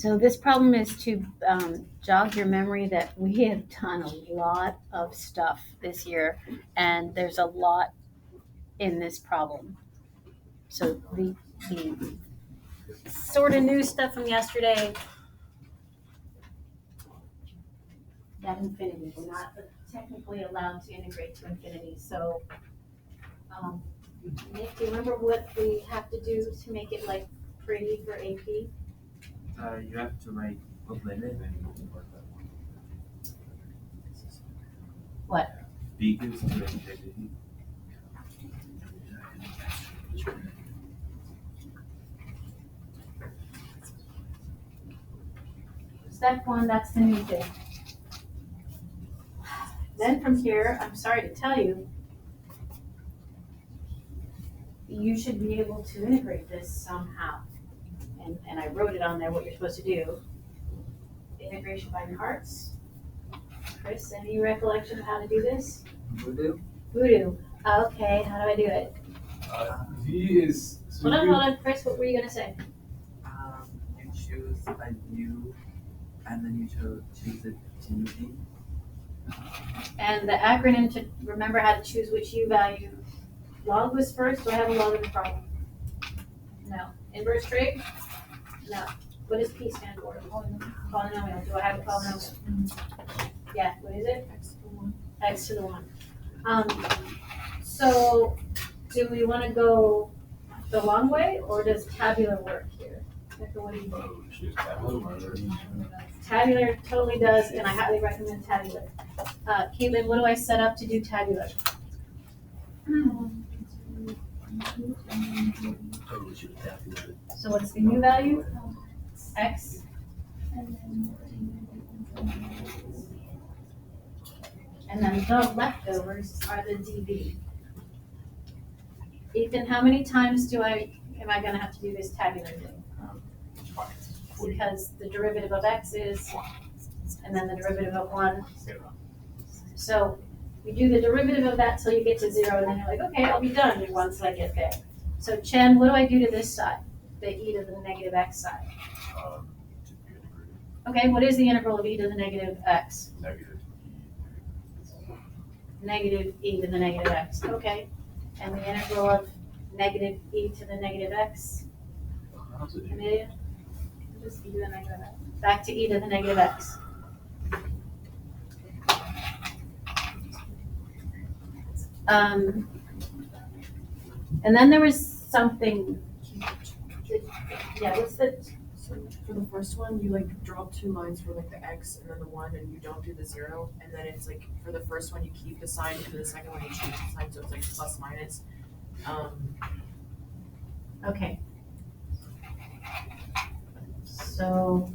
So this problem is to jog your memory that we have done a lot of stuff this year, and there's a lot in this problem. So the sort of new stuff from yesterday, that infinity, we're not technically allowed to integrate to infinity. So Nick, do you remember what we have to do to make it like pretty for AP? You have to write a limit. What? B gives to infinity. Step one, that's the new thing. Then from here, I'm sorry to tell you, you should be able to integrate this somehow. And I wrote it on there what you're supposed to do. Integration by parts. Chris, any recollection of how to do this? Voodoo. Voodoo. Okay, how do I do it? V is. So Hold on, Chris, what were you gonna say? You choose a U, and then you choose a G. And the acronym to remember how to choose which U value. Log was first, do I have a log in the problem? No. Inverse trig? No. What does P stand for? Polynomial. Do I have a polynomial? Yeah, what is it? X to the 1. So do we want to go the long way, or does tabular work here? Becca, what do you think? Tabular totally does, and I highly recommend tabular. Caitlin, what do I set up to do tabular? So what's the new value? X. And then the leftovers are the dv. Ethan, how many times am I gonna have to do this tabular thing? Because the derivative of x is, and then the derivative of 1. So you do the derivative of that till you get to 0, and then you're like, okay, I'll be done once I get there. So Chen, what do I do to this side? The e to the negative x side. Okay, what is the integral of e to the negative x? Negative e to the negative x. Okay. And the integral of negative e to the negative x? Amelia? Just e to the negative x. Back to e to the negative x. And then there was something. Yeah, what's the? So for the first one, you like draw 2 lines for like the x and then the 1, and you don't do the 0. And then it's like for the first one, you keep the sign, and for the second one, you change the sign, so it's like plus minus. Okay. So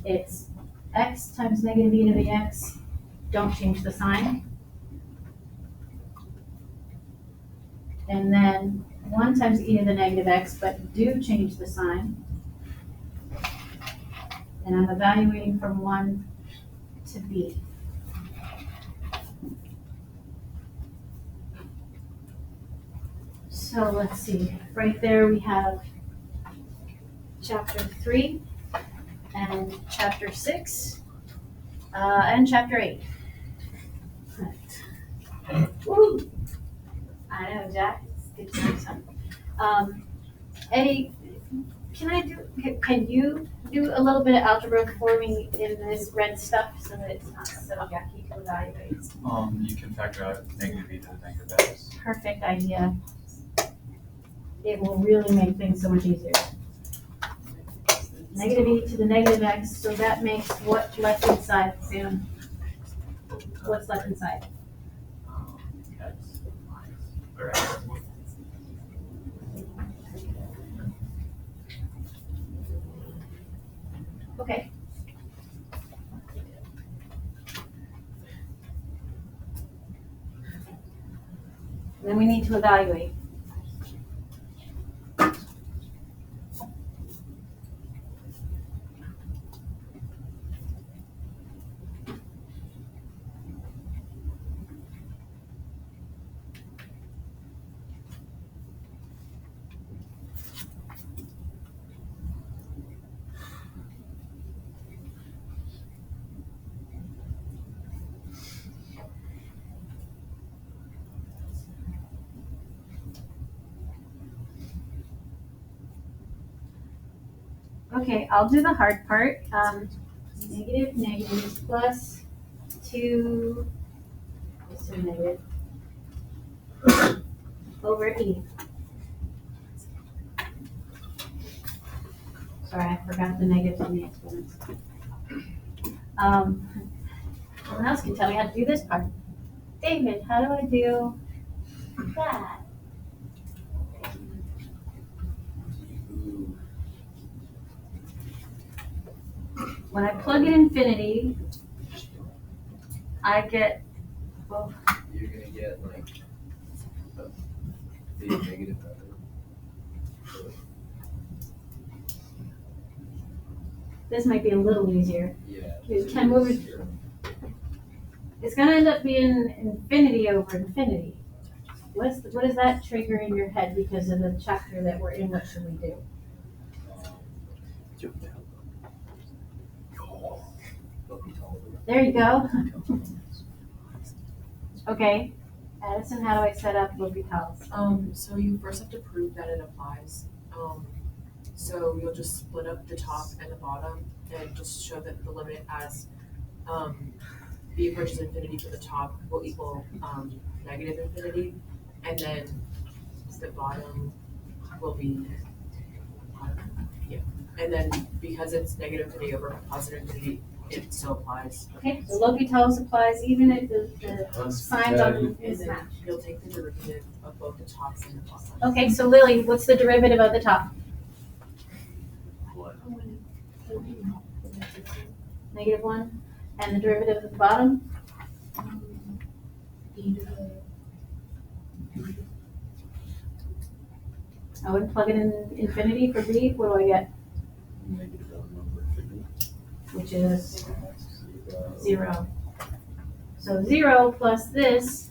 it's x times negative e to the x. Don't change the sign. And then 1 times e to the negative x, but do change the sign. And I'm evaluating from 1 to b. So let's see, right there we have chapter 3 and chapter 6 and chapter 8. Woo! I know, Jack, it's good to know something. Eddie, can you do a little bit of algebra for me in this red stuff so that it's not so yucky to evaluate? You can factor out negative e to the negative x. Perfect idea. It will really make things so much easier. Negative e to the negative x, so that makes what left inside, Sam? What's left inside? X or x. Okay. Then we need to evaluate. Okay, I'll do the hard part. Negative, negative, plus 2, so negative, over E. Sorry, I forgot the negatives in the exponents. Someone else can tell me how to do this part. David, how do I do that? When I plug in infinity, I get, well, You're gonna get like a big negative number. this might be a little easier. Yeah. Here's 10 over. It's gonna end up being infinity over infinity. What does that trigger in your head because of the chapter that we're in? What should we do? There you go. Okay. Addison, how do I set up L'Hopital's? So you first have to prove that it applies. So you'll just split up the top and the bottom and just show that the limit as b approaches infinity for the top will equal negative infinity, and then the bottom will be and then because it's negative infinity over positive infinity, it still applies. Okay, so L'Hopital's applies even if the signs on And is then matched. you'll take the derivative of both the tops and the bottom. Okay, so Lily, what's the derivative of the top? -1. And the derivative of the bottom? I would plug it in infinity for B. What do I get? Which is 0. So 0 plus this,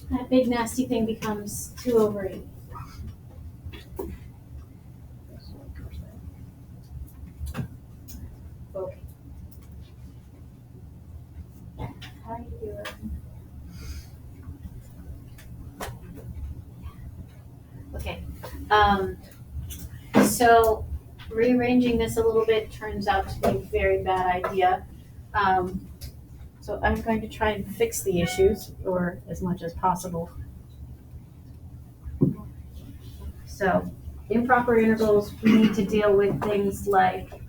that big nasty thing becomes 2 over 8. Okay. How do you do it? Okay. So rearranging this a little bit turns out to be a very bad idea. So I'm going to try and fix the issues, or as much as possible. So improper integrals, we need to deal with things like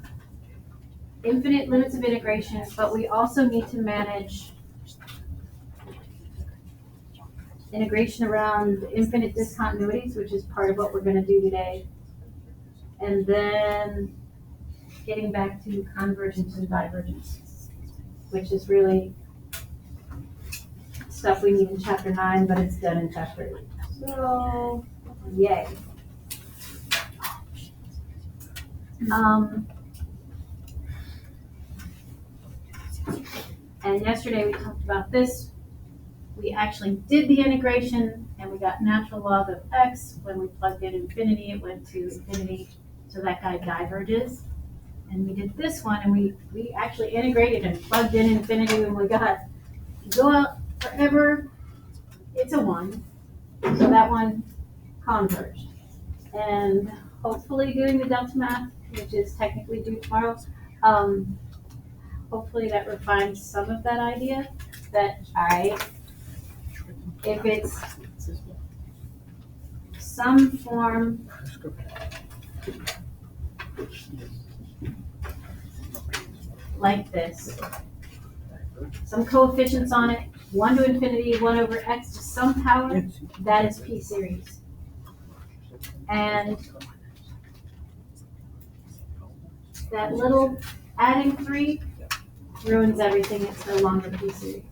infinite limits of integration, but we also need to manage integration around infinite discontinuities, which is part of what we're going to do today. And then getting back to convergence and divergence, which is really stuff we need in chapter 9, but it's done in chapter 8. So, yay. And yesterday we talked about this. We actually did the integration and we got natural log of x. When we plugged in infinity, it went to infinity. So that guy diverges. And we did this one and we actually integrated and plugged in infinity and we got, go out forever, it's a 1. So that one converged. And hopefully doing the delta math, which is technically due tomorrow, hopefully that refines some of that idea that if it's some form like this, some coefficients on it, 1 to infinity, 1 over x to some power, that is P series. And that little adding 3 ruins everything. It's no longer P series.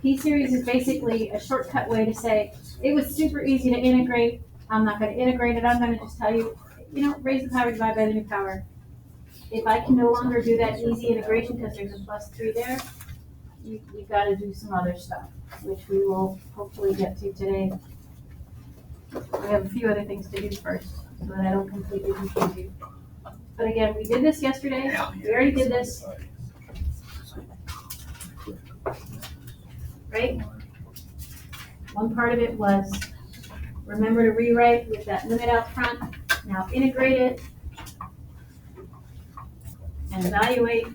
P series is basically a shortcut way to say, it was super easy to integrate. I'm not going to integrate it. I'm going to just tell you, raise the power, divide by the new power. If I can no longer do that easy integration because there's a +3 there, you've got to do some other stuff, which we will hopefully get to today. We have a few other things to do first, so that I don't completely confuse you. But again, we did this yesterday. We already did this. Right? One part of it was remember to rewrite with that limit out front. Now integrate it and evaluate.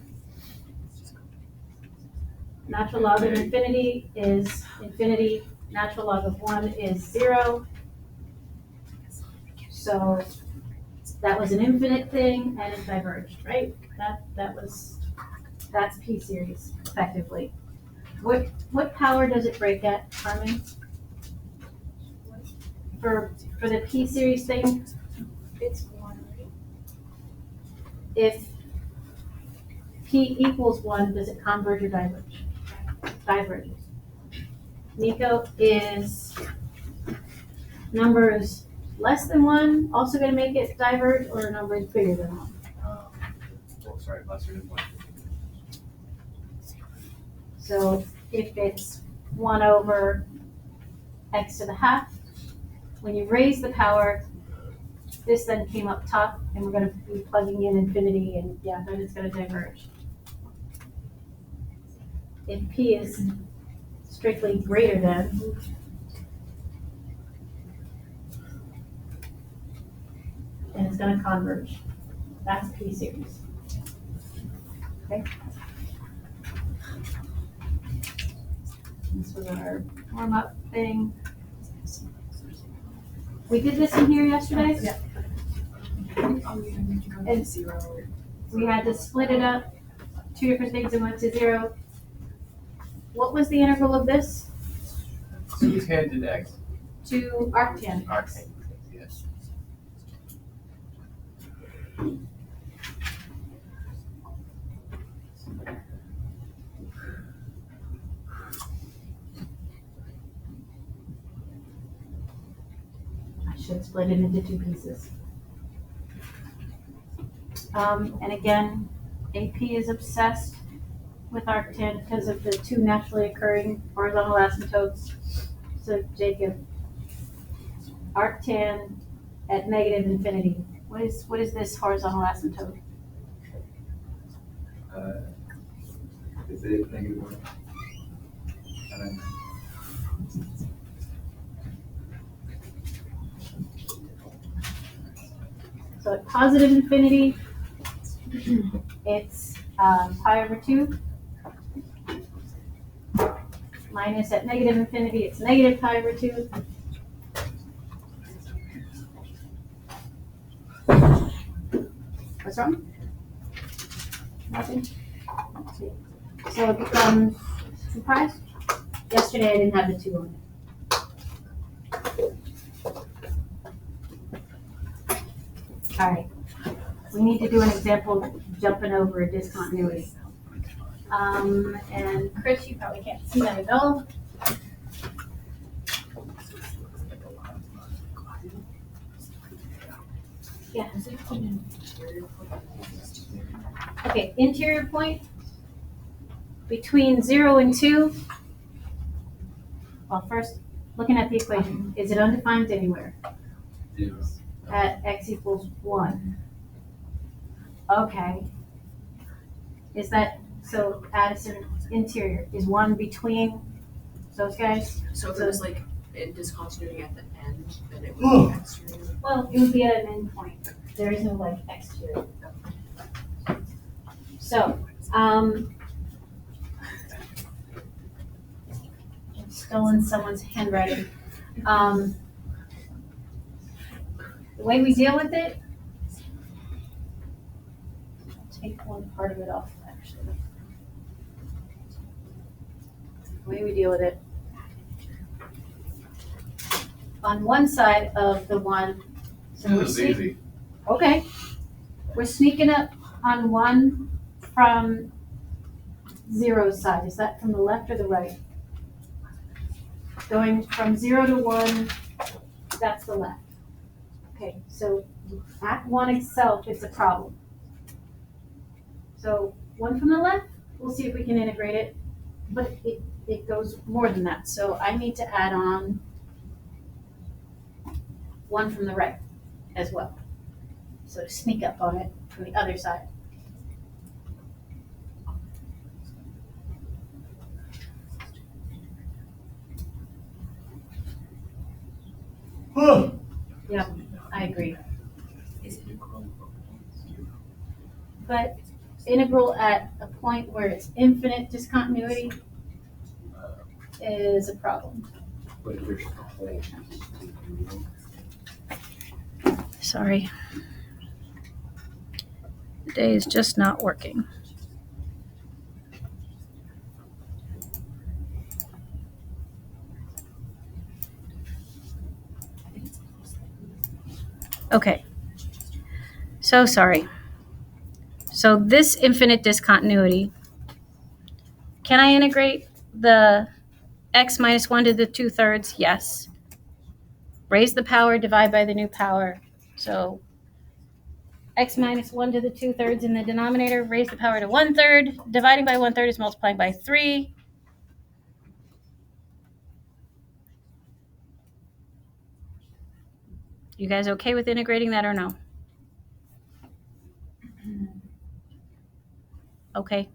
Natural log of infinity is infinity, natural log of 1 is 0. So that was an infinite thing and it diverged, right? That's P series, effectively. What power does it break at, Carmen? For the P series thing, It's 1, right? if P equals 1, does it converge or diverge? Diverges. Nico, is numbers less than 1 also gonna make it diverge, or numbers bigger than 1? Lesser than 1. So if it's 1 over x to the half, when you raise the power, this then came up top, and we're gonna be plugging in infinity, and yeah, then it's gonna diverge. If P is strictly greater than, then it's gonna converge. That's P series. Okay? This was our warm-up thing. We did this in here yesterday? Yeah. Oh, yeah, you can go to 0. We had to split it up, 2 different things and went to 0. What was the integral of this? Tangent x. To arctan. Okay, yes. I should split it into 2 pieces. And again, AP is obsessed with arctan because of the 2 naturally occurring horizontal asymptotes. So Jacob, arctan at negative infinity. What is this horizontal asymptote? Is it -1? And then So at positive infinity, it's pi over 2. Minus at negative infinity, it's negative pi over 2. What's wrong? Nothing? Let's see. So it becomes, surprised? Yesterday I didn't have the 2 on it. All right. We need to do an example jumping over a discontinuity. And Chris, you probably can't see that at all. Yeah. Okay, interior point between 0 and 2. Well, first, looking at the equation, is it undefined anywhere? 0. At x equals 1. Okay. Is that, so Addison, interior, is 1 between those guys? So if it was like in discontinuity at the end, then it would be exterior. Well, it would be at an end point. There is no like exterior. So, I've stolen someone's handwriting. The way we deal with it, I'll take one part of it off, actually. The way we deal with it. On one side of the 1, so we're easy. okay, we're sneaking up on 1 from 0's side. Is that from the left or the right? Going from 0 to 1, that's the left. Okay, so at 1 itself, it's a problem. So 1 from the left, we'll see if we can integrate it, but it goes more than that. So I need to add on 1 from the right as well. So to sneak up on it from the other side. I agree. But integral at a point where it's infinite discontinuity is a problem. But if there's a whole. Sorry. The day is just not working. Okay. So sorry. So this infinite discontinuity, can I integrate the x minus 1 to the 2/3? Yes. Raise the power, divide by the new power. So x minus 1 to the 2/3 in the denominator, raise the power to 1/3. Dividing by 1/3 is multiplying by 3. You guys okay with integrating that or no? Okay.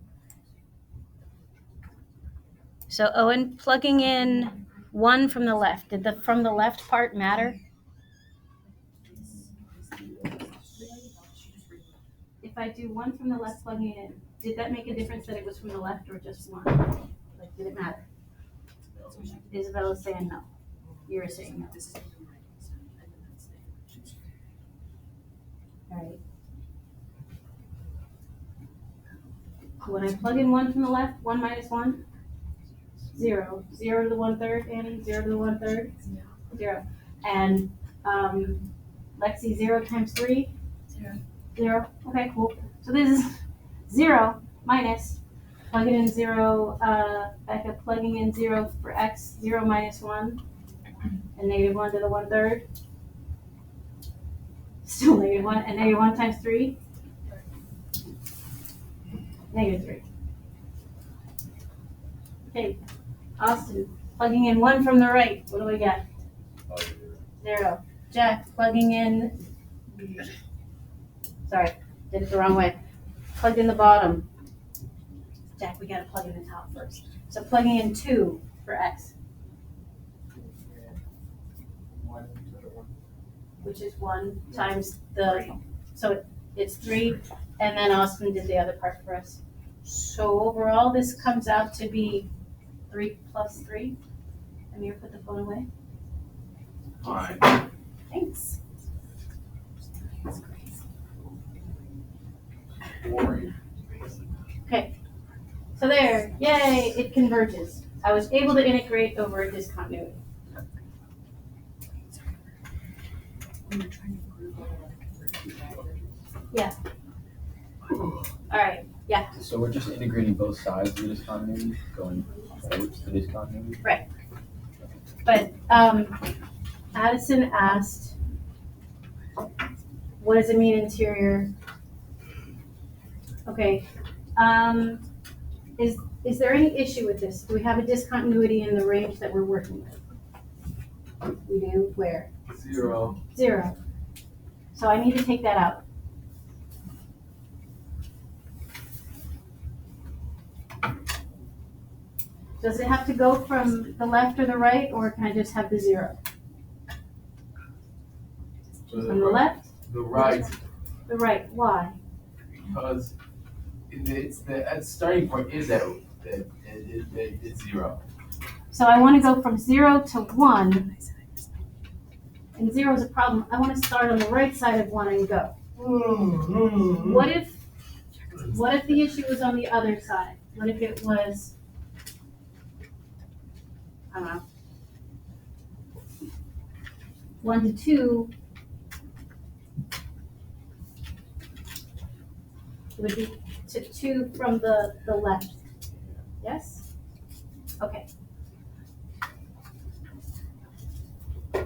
So Owen, plugging in 1 from the left. Did the from the left part matter? If I do 1 from the left plugging it in, did that make a difference that it was from the left or just 1? Like, did it matter? Isabel is saying no. You're saying no. All right. When I plug in 1 from the left, 1 minus 1, 0. 0 to the 1/3, Annie, 0 to the 1/3, 0. And Lexi, 0 times 3? 0. Okay, cool. So this is 0 minus, plug it in 0, Becca, plugging in 0 for x, 0 minus 1, and negative 1 to the 1/3. Still negative 1, and negative 1 times 3? Negative 3. Okay, Austin, plugging in 1 from the right. What do we get? 0. Jack, plugging in. Sorry, did it the wrong way. Plugged in the bottom. Jack, we gotta plug in the top first. So plugging in 2 for x, which is 1 times the, so it's 3, and then Austin did the other part for us. So overall, this comes out to be 3 plus 3. Amir, put the phone away. All right. Thanks. Boring. Okay, so there, yay, it converges. I was able to integrate over a discontinuity. Yeah. All right, yeah. So we're just integrating both sides of the discontinuity, going forward to the discontinuity? But Addison asked, what does it mean interior? Okay. Is there any issue with this? Do we have a discontinuity in the range that we're working with? We do. Where? 0. 0. So I need to take that out. Does it have to go from the left or the right, or can I just have the 0? From the left? The right, The right. Why? because it's the starting point is at it's 0. So I want to go from 0 to 1, and 0 is a problem. I want to start on the right side of 1 and go. What if the issue was on the other side? What if it was, I don't know, 1 to 2? It would be to 2 from the left. Yes? Okay.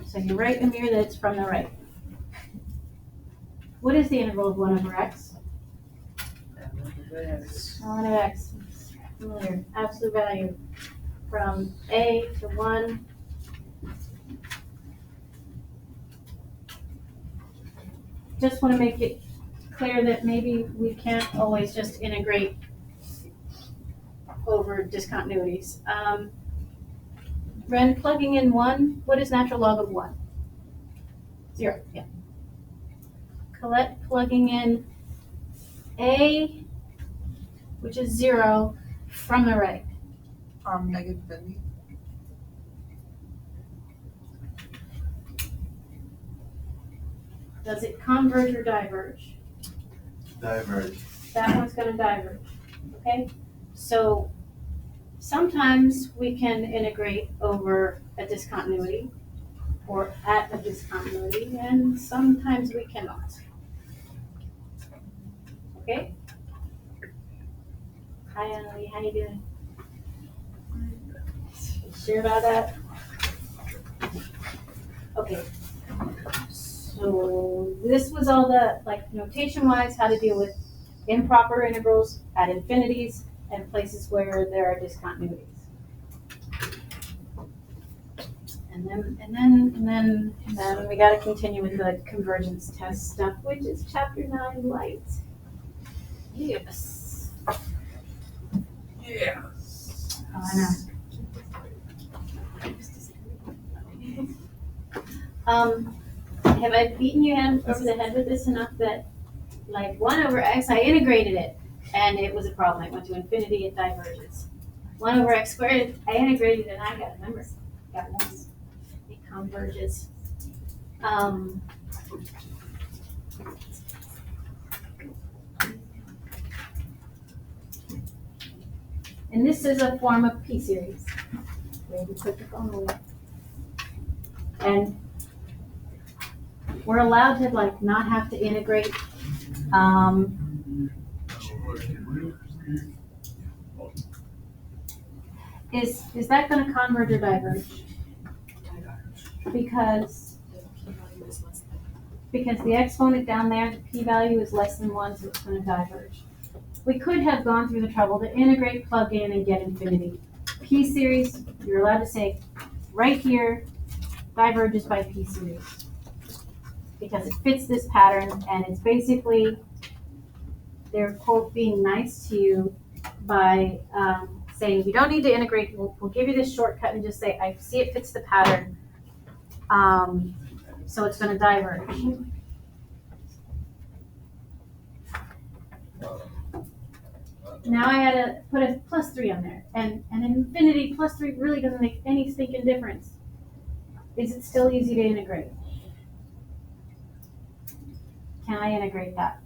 So you're right, Amir, that it's from the right. What is the integral of 1 over x? 1 of x. Familiar. Absolute value. From a to 1. Just want to make it clear that maybe we can't always just integrate over discontinuities. Ren, plugging in 1, what is natural log of 1? Zero, yeah. Colette plugging in A, which is 0, from the right. Negative infinity. Does it converge or diverge? Diverge. That one's gonna diverge, okay? So sometimes we can integrate over a discontinuity or at a discontinuity, and sometimes we cannot. Okay? Hi, Emily, how you doing? Sure about that? Okay. So this was all the, like, notation-wise, how to deal with improper integrals at infinities and places where there are discontinuities. And then we gotta continue with the convergence test stuff, which is chapter 9 light. Yes. Yes. Oh, I know. Have I beaten you over the head with this enough that, like, 1 over x, I integrated it, and it was a problem. I went to infinity, it diverges. 1 over x squared, I integrated it, and I got a number. Got 1. It converges. And this is a form of p-series. Maybe put the phone away. And we're allowed to, like, not have to integrate. Is that going to converge or diverge? Because the exponent down there, the p-value is less than 1, so it's going to diverge. We could have gone through the trouble to integrate, plug in, and get infinity. P-series, you're allowed to say right here, diverges by p-series. Because it fits this pattern, and it's basically, they're, quote, being nice to you by saying, you don't need to integrate, we'll give you this shortcut and just say, I see it fits the pattern, so it's going to diverge. Now I had to put a plus 3 on there, and infinity plus 3 really doesn't make any stinking difference. Is it still easy to integrate? Can I integrate that?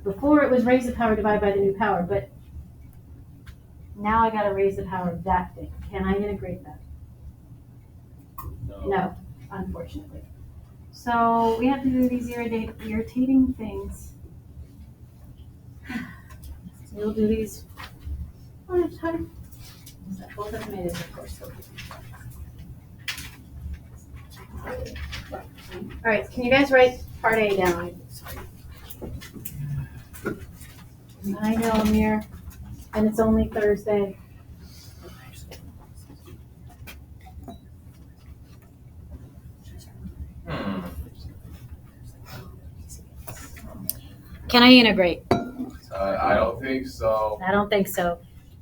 Before it was raise the power divided by the new power, but now I got to raise the power of that thing. Can I integrate that? No, unfortunately. So we have to do these irritating things. So we'll do these one at a time. Both of them it is, of course. All right, can you guys write part A down? I know, Amir, and it's only Thursday. Can I integrate? I don't think so. I don't think so.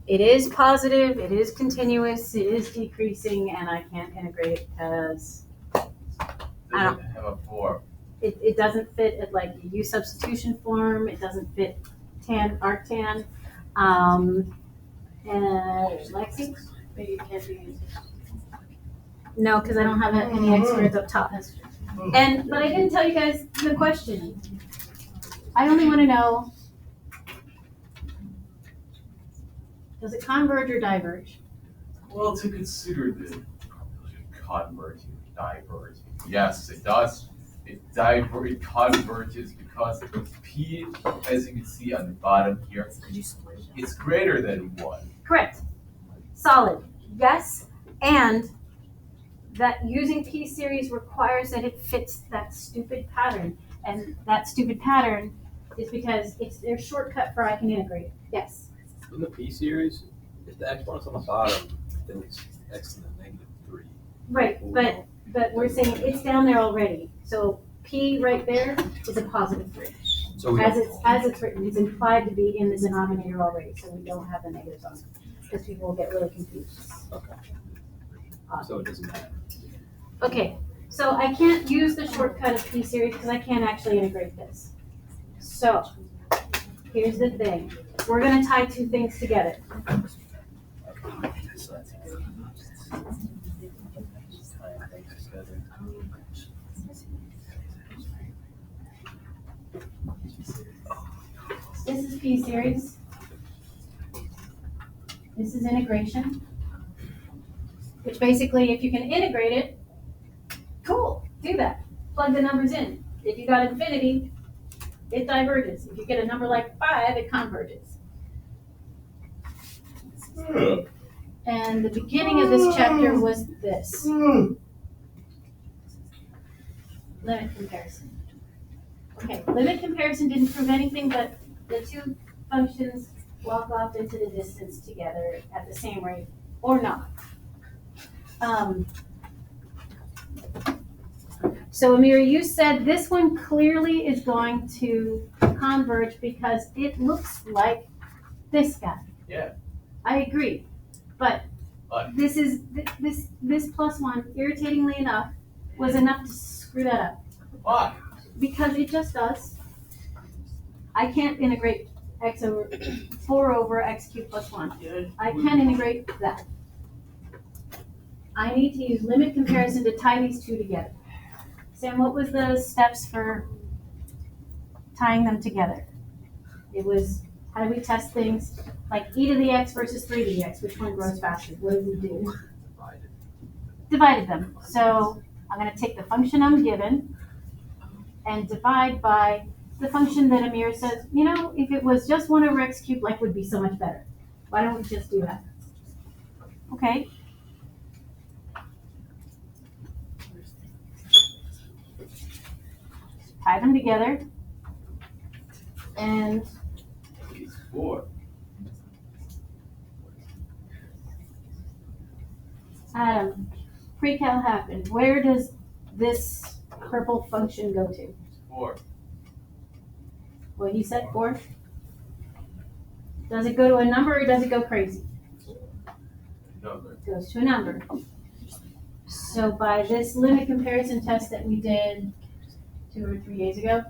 It is positive, it is continuous, it is decreasing, and I can't integrate it because I don't have a 4. it doesn't fit at, like, the U substitution form. It doesn't fit arctan. And Lexi, maybe you can't do it. No, because I don't have any experts up top. But I didn't tell you guys the question. I only want to know, does it converge or diverge? Well, to consider the converging, diverging. Yes, it does. It converges because P, as you can see on the bottom here, it's greater than 1. Correct. Solid. Yes. And that using p-series requires that it fits that stupid pattern. And that stupid pattern is because it's their shortcut for I can integrate. Yes. In the p-series, if the exponent's on the bottom, then it's x to the -3. Right, but we're saying it's down there already. So p right there is a positive 3. So we As it's written, it's implied to be in the denominator already, so we don't have the negatives on it. Because people will get really confused. okay. So it doesn't matter. Okay, So I can't use the shortcut of P series because I can't actually integrate this. So here's the thing. We're gonna tie two things together. This is P series. This is integration. Which basically, if you can integrate it, cool, do that. Plug the numbers in. If you got infinity, it diverges. If you get a number like 5, it converges. And the beginning of this chapter was this. Limit comparison. Okay, limit comparison didn't prove anything, but the two functions walk off into the distance together at the same rate, or not. So Amir, you said this one clearly is going to converge because it looks like this guy. Yeah. I agree, but this is this plus one, irritatingly enough, was enough to screw that up. Why? Because it just does. I can't integrate x over 4 over x cubed plus 1. I can integrate that. I need to use limit comparison to tie these two together. Sam, what was the steps for tying them together? It was, how do we test things? Like e to the x versus 3 to the x, which one grows faster? What did we do? Divided them. So I'm gonna take the function I'm given and divide by the function that Amir says, you know, if it was just 1 over x cubed, life would be so much better. Why don't we just do that? Okay. Tie them together. And It's 4. Adam, pre-cal happened. Where does this purple function go to? 4. What he said, 4? Does it go to a number or does it go crazy? Number. It goes to a number. So by this limit comparison test that we did 2 or 3 days ago,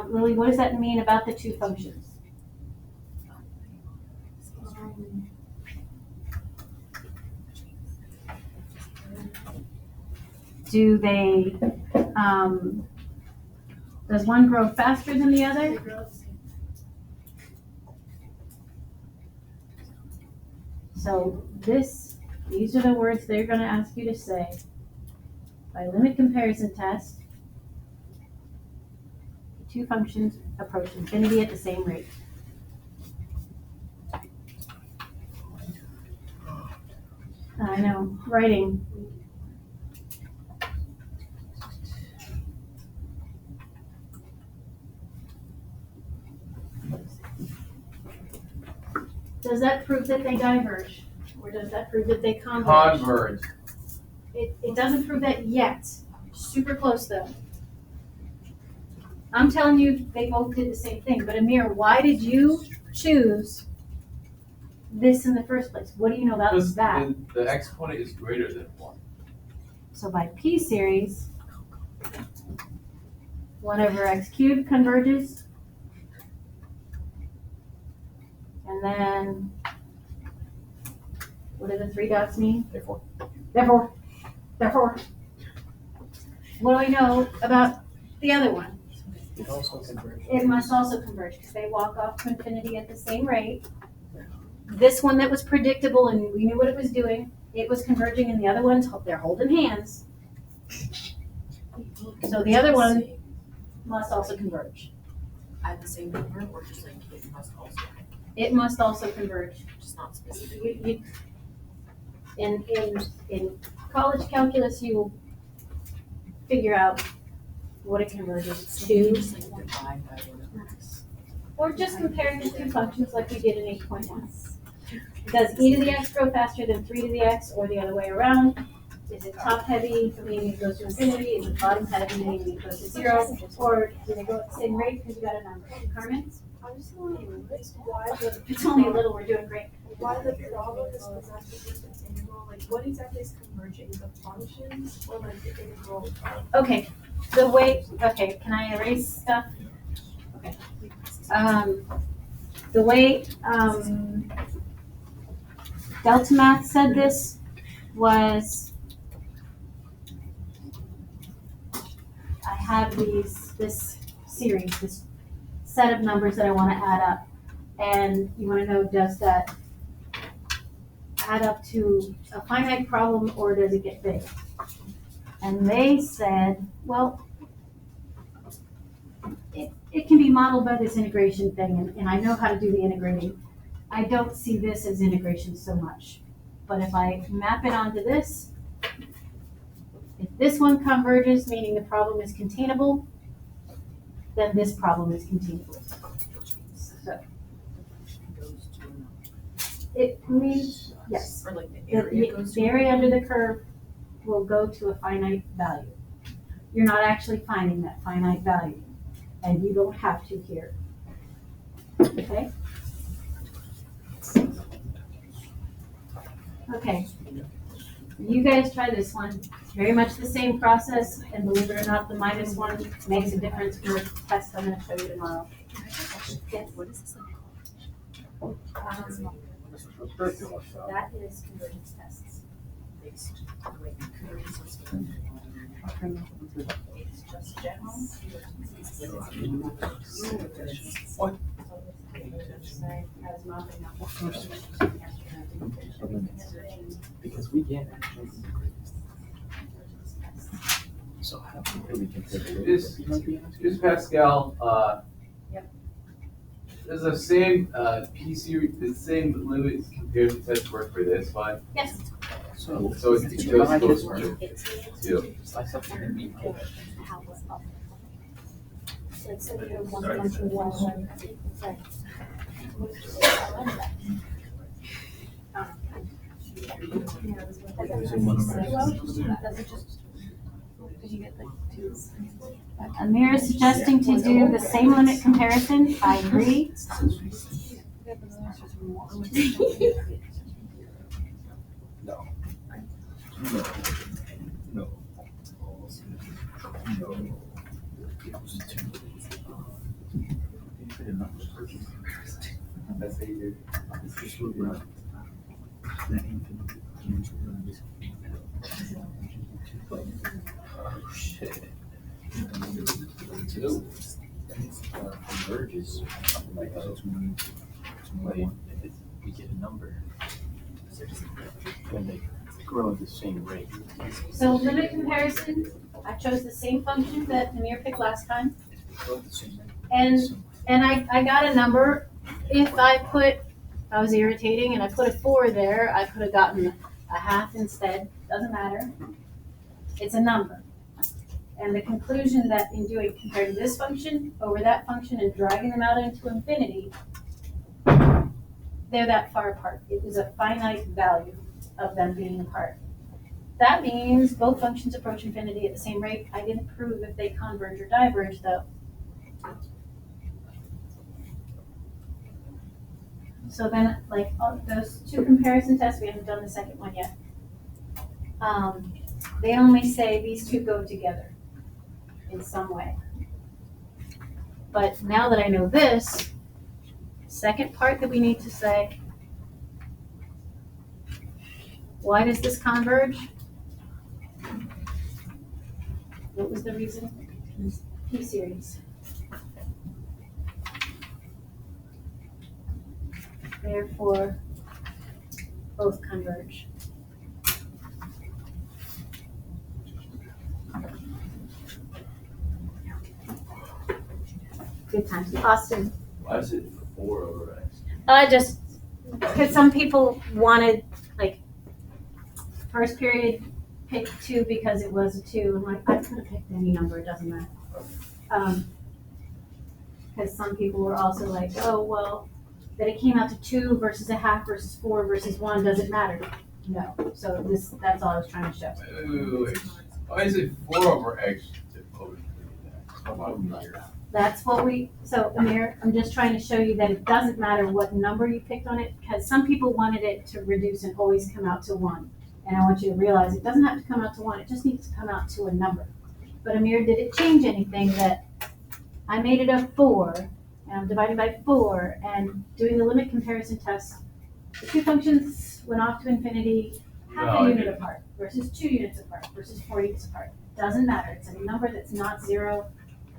Lily, what does that mean about the two functions? Do they, does one grow faster than the other? So these are the words they're gonna ask you to say. By limit comparison test, the two functions approach infinity at the same rate. I know, writing. Does that prove that they diverge? Or does that prove that they converge? Converge. It doesn't prove that yet. Super close though. I'm telling you, they both did the same thing. But Amir, why did you choose this in the first place? What do you know about Because that? the exponent is greater than 1. So by P series, 1 over x cubed converges. And then, what do the 3 dots mean? Therefore. Therefore. What do I know about the other one? It also converges. It must also converge because they walk off to infinity at the same rate. This one that was predictable and we knew what it was doing, it was converging, and the other ones, they're holding hands. So the other one must also converge. At the same number, or just like it must also, It must also converge. just not specific. In college calculus, you will figure out what it converges to, Just like divide by whatever. or just compare the two functions like we did in 8.1. Does e to the x grow faster than 3 to the x, or the other way around? Is it top heavy, meaning it goes to infinity? Is it bottom heavy, meaning it goes to 0? Or do they go at the same rate because you got a number? Carmen? I'm just wondering why It's only a little, we're doing great. why the problem is presented with an integral, like what exactly is converging, the functions or like the integral? Okay, can I erase stuff? Okay. The way, Delta Math said this was, I have this series, this set of numbers that I wanna add up. And you wanna know, does that add up to a finite problem or does it get big? And they said, well, it can be modeled by this integration thing, and I know how to do the integrating. I don't see this as integration so much. But if I map it onto this, if this one converges, meaning the problem is containable, then this problem is containable. So it means, yes, Or like the the area goes the to. area under the curve will go to a finite value. You're not actually finding that finite value, and you don't have to here. Okay? Okay. You guys try this one. Very much the same process, and believe it or not, the minus one makes a difference for the test I'm gonna show you tomorrow. Yes. What is this? That is convergence tests. Based, wait, convergence is It's just general. What? Because we get so how can we compare This Pascal, Yep. does the same, P series, the same limit comparison test work for this one? Yes. so So it's just those two. I something equal. Amir is suggesting to do the same limit comparison. I agree. No. No. No. No. That's how you do. Oh, shit. Two. Converges. Like, we get a number. When they grow at the same rate. So limit comparison, I chose the same function that Amir picked last time. Grow at the same rate. And I got a number. If I was irritating and I put a 4 there, I could have gotten a half instead. Doesn't matter. It's a number. And the conclusion that in doing comparing this function over that function and dragging them out into infinity, they're that far apart. It is a finite value of them being apart. That means both functions approach infinity at the same rate. I didn't prove if they converge or diverge though. So then, like, those two comparison tests, we haven't done the second one yet. They only say these two go together in some way. But now that I know this, second part that we need to say, why does this converge? What was the reason? P series. Therefore, both converge. Good times. Austin. Why is it 4 over X? Just because some people wanted, like, first period picked 2 because it was a 2. I'm like, I could have picked any number, it doesn't matter. Because some people were also like, oh, well, that it came out to 2 versus a half versus 4 versus 1 doesn't matter. No. So that's all I was trying to show. Wait. Why is it 4 over X over 3X? Come on here. That's what so Amir, I'm just trying to show you that it doesn't matter what number you picked on it, because some people wanted it to reduce and always come out to 1. And I want you to realize it doesn't have to come out to 1, it just needs to come out to a number. But Amir, did it change anything that I made it a 4, and I'm dividing by 4, and doing the limit comparison test, the two functions went off to infinity, half No, a I unit didn't. apart, versus 2 units apart, versus 4 units apart. Doesn't matter, it's a number that's not 0.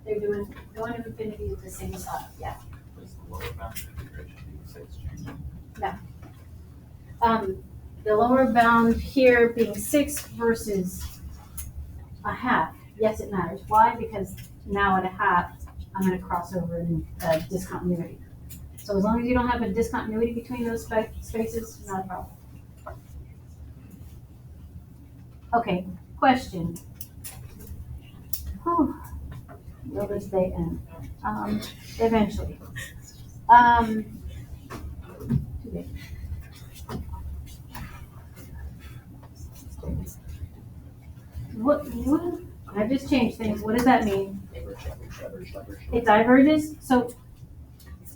They're going to infinity with the same side, yeah. What's the lower bound of the integration? You say it's changing. The lower bound here being 6 versus a half, yes, it matters. Why? Because now at a half, I'm gonna cross over in discontinuity. So as long as you don't have a discontinuity between those spaces, not a problem. Okay, question. Whew. Will this day end? Eventually. Too big. What, I just changed things. What does that mean? It diverges. So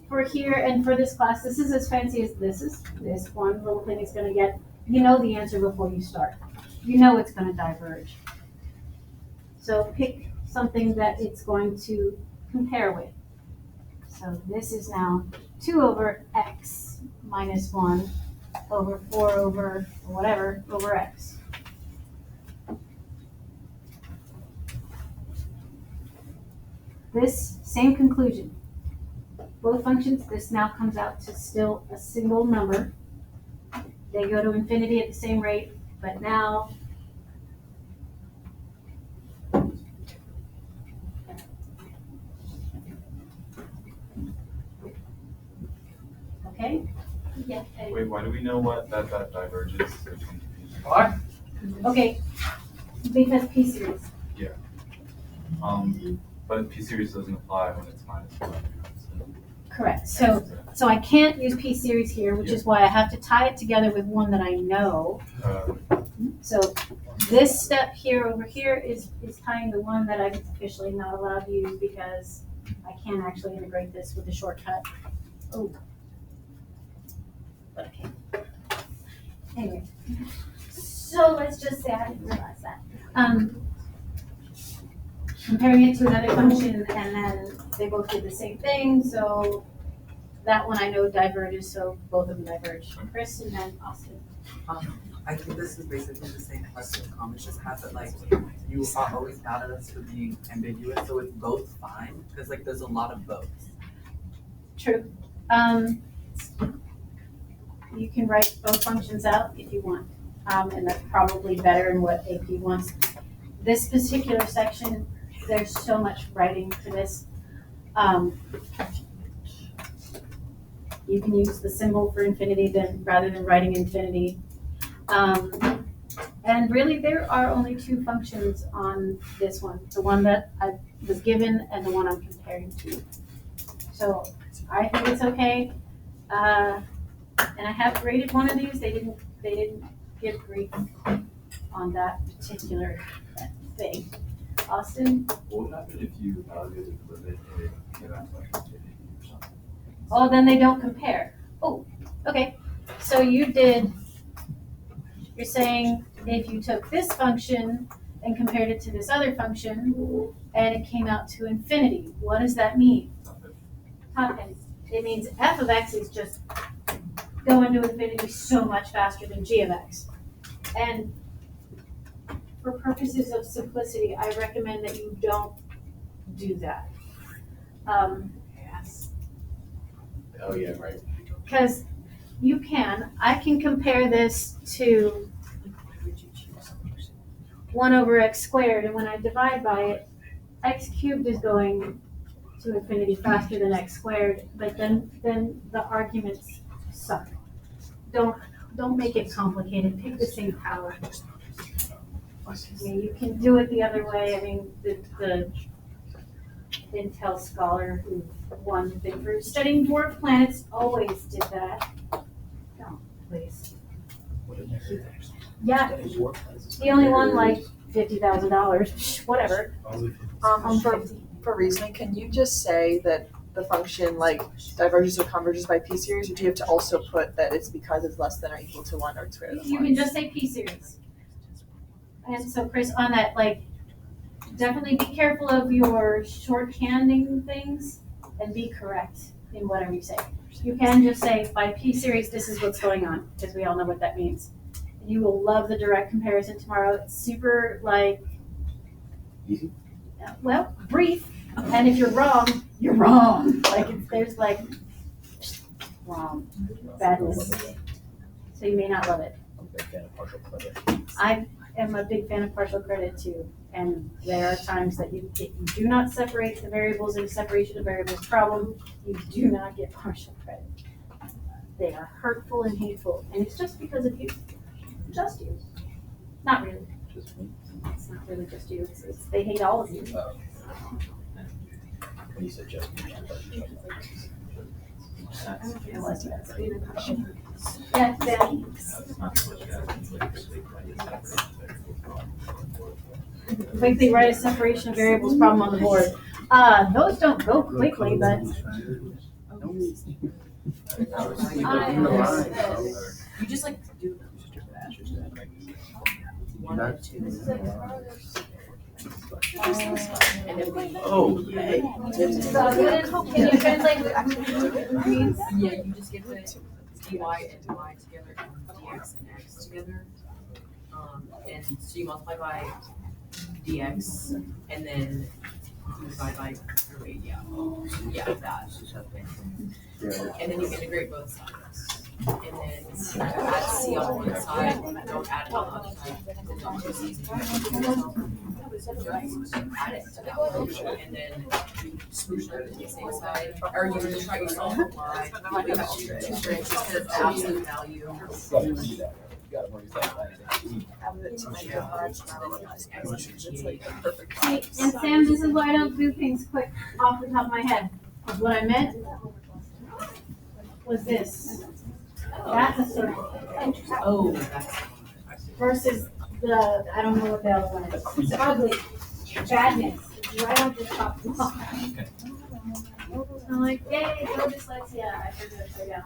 for here and for this class, this is as fancy as this is. This one little thing is going to get, you know the answer before you start. You know it's going to diverge. So pick something that it's going to compare with. So this is now 2 over x minus 1 over 4 over whatever over x. This same conclusion. Both functions, this now comes out to still a single number. They go to infinity at the same rate, but now okay? Yeah. Wait, why do we know what that diverges? There's some confusion. What? Okay, because P series. But P series doesn't apply when it's -1. Correct. So I can't use P series here, which is why I have to tie it together with one that I know. So this step here over here is tying the one that I'm officially not allowed to use because I can't actually integrate this with a shortcut. Oh. But I can. Anyway, so let's just say I didn't realize that. Comparing it to another function and then they both did the same thing, so that one I know diverges, so both of them diverge. Chris and then Austin. I think this is basically the same question. It just has it like you are always mad at us for being ambiguous, so it's both fine because like there's a lot of both. True. You can write both functions out if you want, and that's probably better in what AP wants. This particular section, there's so much writing to this. You can use the symbol for infinity rather than writing infinity. And really, there are only 2 functions on this one, the one that I was given and the one I'm comparing to. So I think it's okay. And I have graded one of these. They didn't give grief on that particular thing. Austin? What would happen if you evaluated the limit and came out like infinity or something? Oh, then they don't compare. Oh, okay. So you're saying if you took this function and compared it to this other function and it came out to infinity, what does that mean? Top end. It means f of x is just going to infinity so much faster than g of x. And for purposes of simplicity, I recommend that you don't do that. Yes. Oh, yeah, right. Because I can compare this to 1 over x squared, and when I divide by it, x cubed is going to infinity faster than x squared, but then the arguments suck. Don't make it complicated, pick the same power. I mean, you can do it the other way. I mean, the Intel scholar who won the thing for studying dwarf planets always did that. No, please. Yeah, he only won like $50,000, whatever. For for reasoning, can you just say that the function like diverges or converges by p series, or do you have to also put that it's because it's less than or equal to 1 or it's greater than You 1? can just say P series. And so Chris, on that, like, definitely be careful of your shorthanding things and be correct in whatever you say. You can just say, by P series, this is what's going on, because we all know what that means. You will love the direct comparison tomorrow. It's super, like, Easy. well, brief, and if you're wrong, you're wrong. Like, there's like, wrong, badness. So you may not love it. I'm a big fan of partial credit. I am a big fan of partial credit too, and there are times that if you do not separate the variables in a separation of variables problem, you do not get partial credit. They are hurtful and hateful, and it's just because of you. Just you. Not really. Just me. It's not really just you. They hate all of you. When you said just me, I thought you were talking Yeah, Danny. Quickly write a separation of variables problem on the board. Those don't go quickly, but You just like do one and two. And then we. Oh, hey. can you translate what it means? Yeah, you just get the dy and y together and dx and x together. And so you multiply by dx and then you divide by, or wait, yeah, that. And then you integrate both sides. And then add c on one side, don't add it on the other side, then don't do c. Add it to that one, and then you smoosh it to the same side, or you just try to solve the y. We have two branches because the absolute value. And Sam, this is why I don't do things quick off the top of my head. Because what I meant was this. That's a circle. Oh, that's. Versus the, I don't know what the other one is. It's ugly. Badness. Right off the top. I'm like, yay, no dyslexia. I figured it down.